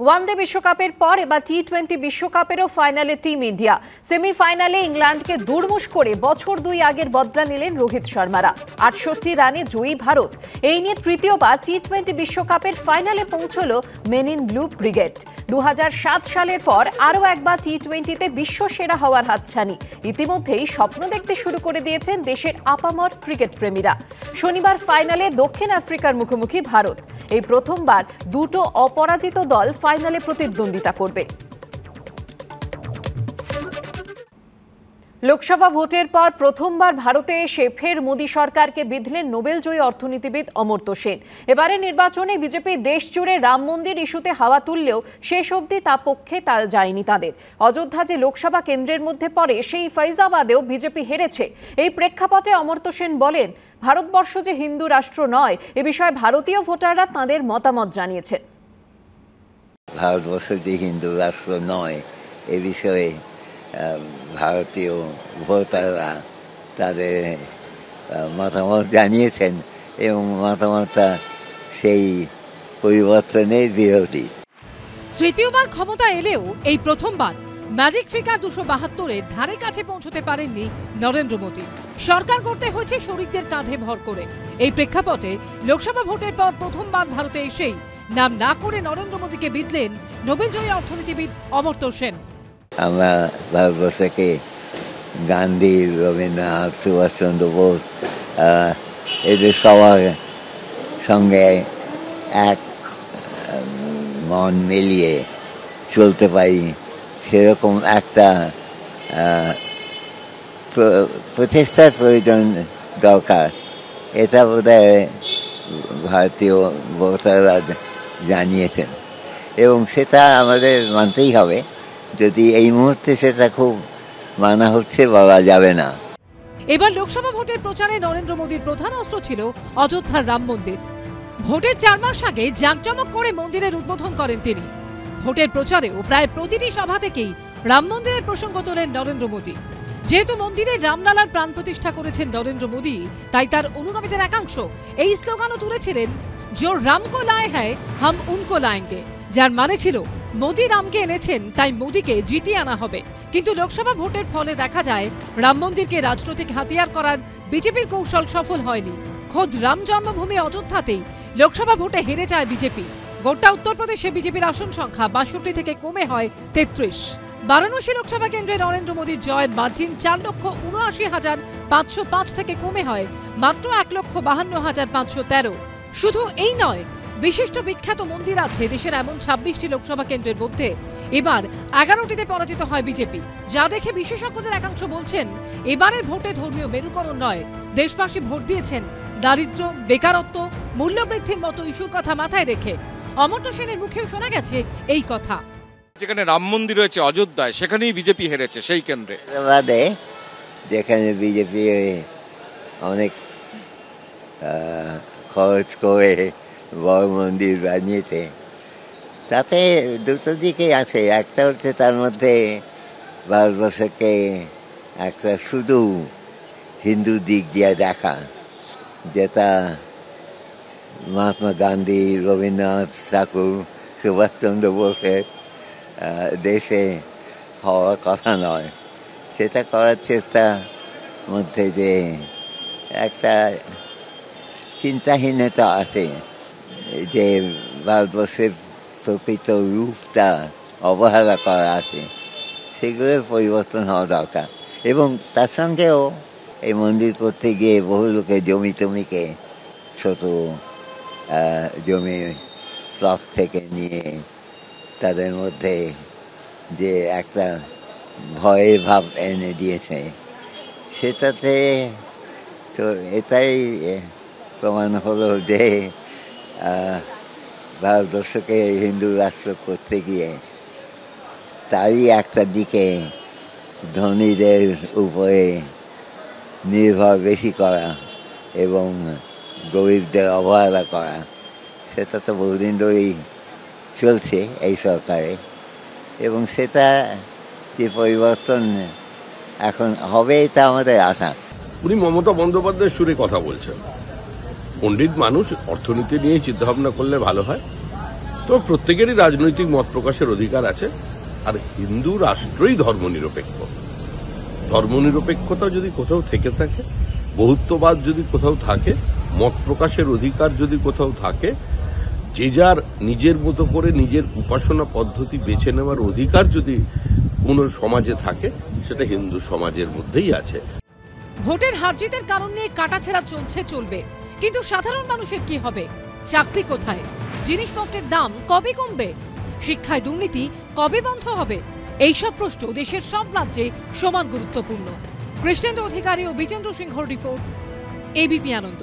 One day বিশ্বকাপের পর এবার টি-20 বিশ্বকাপেরও ফাইনালে টিম ইন্ডিয়া। সেমিফাইনালে ইংল্যান্ডকে দুর্মুশ করে বছর 2 আগের বদলা নিলেন রোহিত শর্মারা। 68 রানে জয়ী ভারত। এই নিয়ে তৃতীয়বার টি-20 বিশ্বকাপের ফাইনালে পৌঁছল মেন ইন ব্লু ব্রিগেড। 2007 সালের পর আরও একবার টি-20তে বিশ্বসেরা হওয়ার হাতছানি ইতিমধ্যেই স্বপ্ন দেখতে শুরু করে দিয়েছেন দেশের আপামর ক্রিকেট প্রেমীরা। শনিবার ফাইনালে দক্ষিণ আফ্রিকার মুখোমুখি ভারত। এই প্রথমবার দুটো অপরাজিত দল ফাইনালে প্রতিদ্বন্দ্বিতা করবে। লোকসভা ভোটের পর প্রথমবার ভারতে এসে ফের মোদী সরকারকে বিঁধলেন নোবেলজয়ী অর্থনীতিবিদ অমর্ত্য সেন। এবারে নির্বাচনে বিজেপি দেশ জুড়ে রাম মন্দির ইস্যুতে হাওয়া তুললেও শেষ অবধি তা পক্ষে যায়নি তাদের। অযোধ্যা যে লোকসভা কেন্দ্রের মধ্যে পড়ে সেই ফৈজাবাদেও বিজেপি হেরেছে। এই প্রেক্ষাপটে অমর্ত্য সেন বলেন, ভারতবর্ষ যে হিন্দু রাষ্ট্র নয় এ বিষয়ে ভারতীয় ভোটাররা তাদের মতামত জানিয়েছেন। ভারতবর্ষ যে হিন্দু রাষ্ট্র নয় এ বিষয়ে ভারতীয় ভোটাররা তাদের মতামত জানিয়েছেন এবং মতামতটা সেই পরিবর্তনের বিরোধী। তৃতীয়বার ক্ষমতা এলেও এই প্রথমবার ম্যাজিক ফিগার 272-এর ধারে কাছে পৌঁছতে পারেননি নরেন্দ্র মোদী। সরকার করতে হয়েছে শরিকদের কাঁধে ভর করে। এই প্রেক্ষাপটে লোকসভা ভোটের পর প্রথমবার ভারতে এসেই নাম না করে নরেন্দ্র মোদীকে বিঁধলেন নোবেলজয়ী অর্থনীতিবিদ অমর্ত্য সেন। আমরা ভারতবর্ষকে গান্ধী, রবীন্দ্রনাথ, সুভাষচন্দ্র বোস এদের সবার সঙ্গে এক মন মিলিয়ে চলতে পারি সেরকম একটা প্রচেষ্টার প্রয়োজন দরকার। এটা বোধহয় ভারতীয় ভোটাররা জানিয়েছেন এবং সেটা আমাদের মানতেই হবে। যদি এই মুহূর্তে সেটা খুব মানা হচ্ছে বলা যাবে না। এবার লোকসভা ভোটের প্রচারে নরেন্দ্র মোদীর প্রধান অস্ত্র ছিল অযোধ্যার রাম মন্দির। ভোটের 4 মাস আগে জাঁকজমক করে মন্দিরের উদ্বোধন করেন তিনি। ভোটের প্রচারেও প্রায় প্রতিটি সভা থেকেই রাম মন্দিরের প্রসঙ্গ তোলেন নরেন্দ্র মোদী। যেহেতু মন্দিরে রামলালার প্রাণ প্রতিষ্ঠা করেছেন নরেন্দ্র মোদী, তাই তার অনুগামীদের একাংশ এই স্লোগানও তুলেছিলেন, জো রাম কো লায়ে হ্যায় হাম উনকো লায়েঙ্গে, যার মানে ছিল মোদী রামকে এনেছেন তাই মোদীকে জিতিয়ে আনা হবে। কিন্তু লোকসভা ভোটের ফলে দেখা যায় রাম মন্দিরকে রাজনৈতিক হাতিয়ার করার বিজেপির কৌশল সফল হয়নি। খোদ রাম জন্মভূমি অযোধ্যাতেই লোকসভা ভোটে হেরে যায় বিজেপি। গোটা উত্তরপ্রদেশে বিজেপির আসন সংখ্যা 62 থেকে কমে হয় 33। বারাণসী লোকসভা কেন্দ্রে নরেন্দ্র মোদীর জয়ের মার্জিন 4,79,505 থেকে কমে হয় মাত্র 1,52,513। শুধু এই নয়, বিশিষ্ট বিখ্যাত মন্দির আছে দেশের এমন 26টি লোকসভা কেন্দ্রের মধ্যে এবার 11টিতে পরাজিত হয় বিজেপি। যা দেখে বিশেষজ্ঞদের একাংশ বলছেন, এবারের ভোটে ধর্মীয় মেরুকরণ নয়, দেশবাসী ভোট দিয়েছেন দারিদ্র্য, বেকারত্ব, মূল্যবৃদ্ধির মতো ইস্যুর কথা মাথায় রেখে। অমর্ত্য সেনের মুখেও শোনা গেছে এই কথা। যেখানে রাম মন্দির রয়েছে অযোধ্যায়, সেখানেই বিজেপি হেরেছে সেই কেন্দ্রে। যেখানে বিজেপি অনেক খরচ করে বড় মন্দির বানিয়েছে, তাতে দুটো দিকেই আছে। একটা হচ্ছে তার মধ্যে ভারতবর্ষকে একটা শুধু হিন্দু দিক দিয়ে দেখা, যেটা মহাত্মা গান্ধী, রবীন্দ্রনাথ ঠাকুর, সুভাষচন্দ্র বোসের দেশে হওয়ার কথা নয়। সেটা করার চেষ্টার মধ্যে যে একটা চিন্তাহীনতা আছে, যে ভারতবর্ষের প্রকৃত রূপটা অবহেলা করা আছে, সেগুলোর পরিবর্তন হওয়া দরকার। এবং তার সঙ্গেও এই মন্দির করতে গিয়ে বহু লোকে জমি টমিকে ছোট জমি প্লট থেকে নিয়ে তাদের মধ্যে যে একটা ভয়ের ভাব এনে দিয়েছে, সেটাতে তো এটাই প্রমাণ হলো যে ভারতবর্ষকে হিন্দু রাষ্ট্র করতে গিয়ে তারই একটা দিকে ধনীদের উপরে নির্ভর বেশি করা এবং গরিবদের অবহেলা করা, সেটা তো বহুদিন ধরেই চলছে এই সরকারে। এবং সেটা যে পরিবর্তন এখন হবে, এটা আমাদের আশা। উনি মমতা বন্দ্যোপাধ্যায়ের সুরে কথা বলছেন। পণ্ডিত মানুষ, অর্থনীতি নিয়ে চিন্তাভাবনা করলে ভালো হয়। তো তো প্রত্যেকেরই রাজনৈতিক মত প্রকাশের অধিকার আছে, আর হিন্দু রাষ্ট্রই ধর্মনিরপেক্ষ। ধর্মনিরপেক্ষতা যদি কোথাও থেকে থাকে, বহুত্ববাদ যদি কোথাও থাকে, মত প্রকাশের অধিকার যদি কোথাও থাকে, যে যার নিজের মতো করে নিজের উপাসনা পদ্ধতি বেছে নেওয়ার অধিকার যদি কোন সমাজে থাকে, সেটা হিন্দু সমাজের মধ্যেই আছে। ভোটের হারজিতের কারণ নিয়ে কাটাছেঁড়া চলবে, কিন্তু সাধারণ মানুষের কি হবে? চাকরি কোথায়? জিনিসপত্রের দাম কবে কমবে? শিক্ষায় দুর্নীতি কবে বন্ধ হবে? এইসব প্রশ্ন দেশের সব রাজ্যে সমান গুরুত্বপূর্ণ। কৃষ্ণেন্দু অধিকারী ও বিজেন্দ্র সিংহর রিপোর্ট, এবিপি আনন্দ।